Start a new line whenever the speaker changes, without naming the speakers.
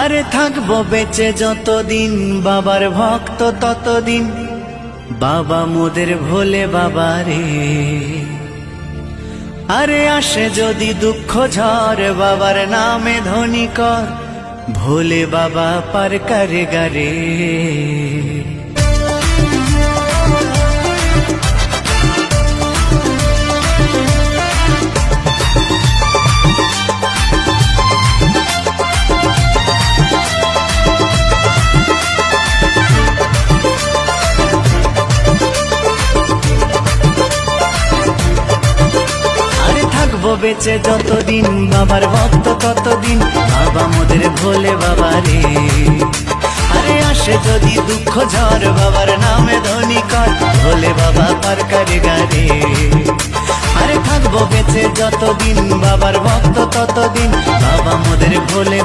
আরে থাকবো বেঁচে যতদিন বাবার ভক্ত ততদিন, বাবা মোদের ভোলে বাবা রে। আরে আসে যদি দুঃখ ঝড় বাবার নামে ধ্বনি কর, ভোলে বাবা পার করে গারে। বেঁচে যতদিন বাবার ভক্ত ততদিন, বাবা মোদের ভোলে বাবা রে। আরে আসে যদি দুঃখ ঝড় বাবার নামে ধ্বনি কর, ভোলে বাবা পার করে গারে। আরে থাকবো বেঁচে যতদিন বাবার ভক্ত ততদিন, বাবা মোদের ভোলে